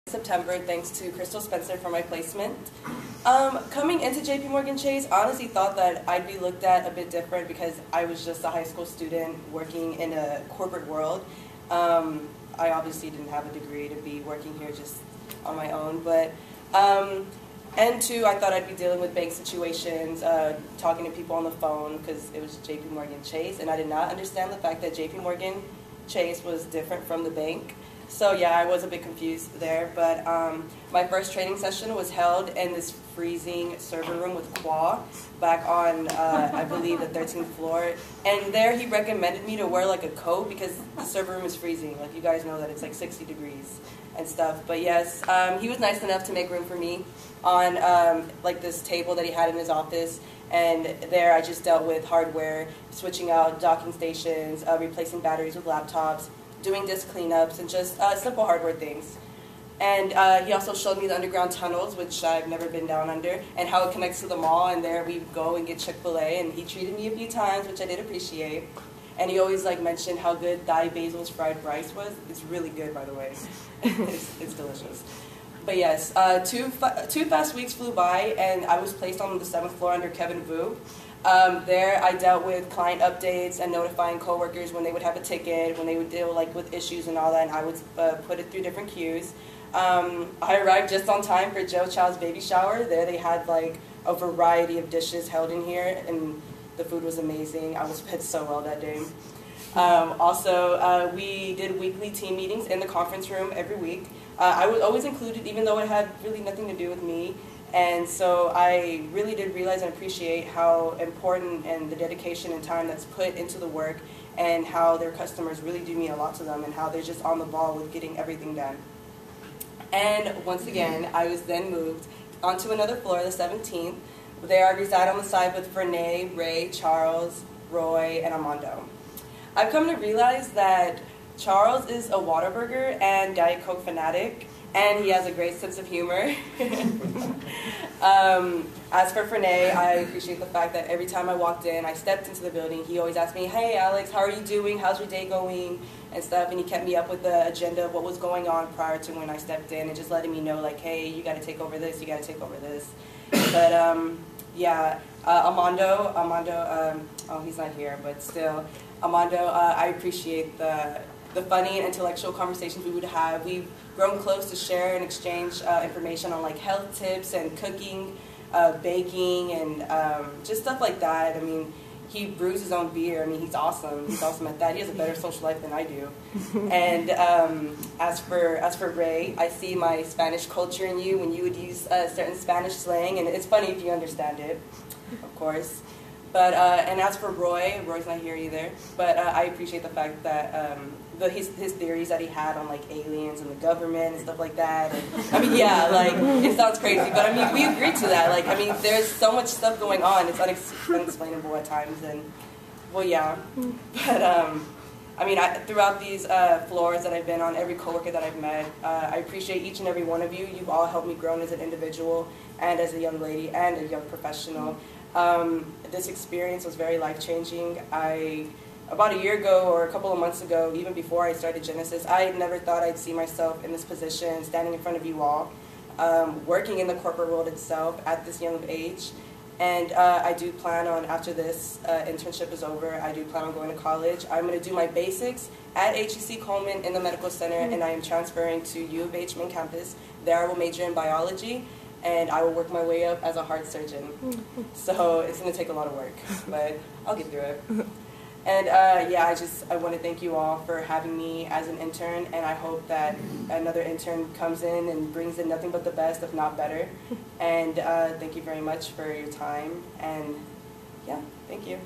September, thanks to Crystal Spencer for my placement. Coming into JP Morgan Chase, I honestly thought that I'd be looked at a bit different because I was just a high school student working in a corporate world. I obviously didn't have a degree to be working here just on my own, but and two, I thought I'd be dealing with bank situations, talking to people on the phone because it was JP Morgan Chase, and I did not understand the fact that JP Morgan Chase was different from the bank. So yeah, I was a bit confused there, but my first training session was held in this freezing server room with Qua back on, I believe, the 13th floor. And there he recommended me to wear like a coat because the server room is freezing. Like you guys know that it's like 60 degrees and stuff. But yes, he was nice enough to make room for me on like this table that he had in his office. And there I just dealt with hardware, switching out docking stations, replacing batteries with laptops, doing disk cleanups, and just simple hardware things. And he also showed me the underground tunnels, which I've never been down under, and how it connects to the mall, and there we go and get Chick-fil-A, and he treated me a few times, which I did appreciate. And he always like mentioned how good Thai Basil's fried rice was. It's really good, by the way. it's delicious. But yes, two fast weeks flew by, and I was placed on the 7th floor under Kevin Vu. There I dealt with client updates and notifying coworkers when they would have a ticket, when they would deal like with issues and all that, and I would put it through different queues. I arrived just on time for Joe Chow's baby shower. There they had like a variety of dishes held in here, and the food was amazing. I was fed so well that day. Also, we did weekly team meetings in the conference room every week. I was always included, even though it had really nothing to do with me. And so I really did realize and appreciate how important and the dedication and time that's put into the work, and how their customers really do mean a lot to them, and how they're just on the ball with getting everything done. And once again, I was then moved onto another floor, the 17th. There I reside on the side with Fernay, Ray, Charles, Roy, and Armando. I've come to realize that Charles is a Whataburger and Diet Coke fanatic, and he has a great sense of humor. As for Fernay, I appreciate the fact that every time I walked in, I stepped into the building, he always asked me, "Hey Alex, how are you doing? How's your day going?" and stuff, and he kept me up with the agenda of what was going on prior to when I stepped in, and just letting me know like, "Hey, you got to take over this, you got to take over this." But yeah, Armando, oh, he's not here, but still, Armando, I appreciate the funny and intellectual conversations we would have. We've grown close to share and exchange information on like health tips and cooking, baking, and just stuff like that. I mean, he brews his own beer. I mean, he's awesome. He's awesome at that. He has a better social life than I do. And as for Ray, I see my Spanish culture in you when you would use certain Spanish slang, and it's funny if you understand it, of course. But and as for Roy, Roy's not here either. But I appreciate the fact that his theories that he had on like aliens and the government and stuff like that. And, I mean, yeah, like it sounds crazy, but I mean we agreed to that. Like I mean, there's so much stuff going on; it's unexplainable at times. And well, yeah. But I mean, throughout these floors that I've been on, every coworker that I've met, I appreciate each and every one of you. You've all helped me grow as an individual and as a young lady and a young professional. This experience was very life-changing. About a year ago or a couple of months ago, even before I started Genesis, I never thought I'd see myself in this position, standing in front of you all, working in the corporate world itself at this young age. And I do plan on, after this internship is over, I do plan on going to college. I'm going to do my basics at HEC Coleman in the medical center, and I am transferring to U of H main campus. There I will major in biology, and I will work my way up as a heart surgeon. So it's going to take a lot of work, but I'll get through it. And yeah, I want to thank you all for having me as an intern, and I hope that another intern comes in and brings in nothing but the best, if not better. And thank you very much for your time, and yeah, thank you.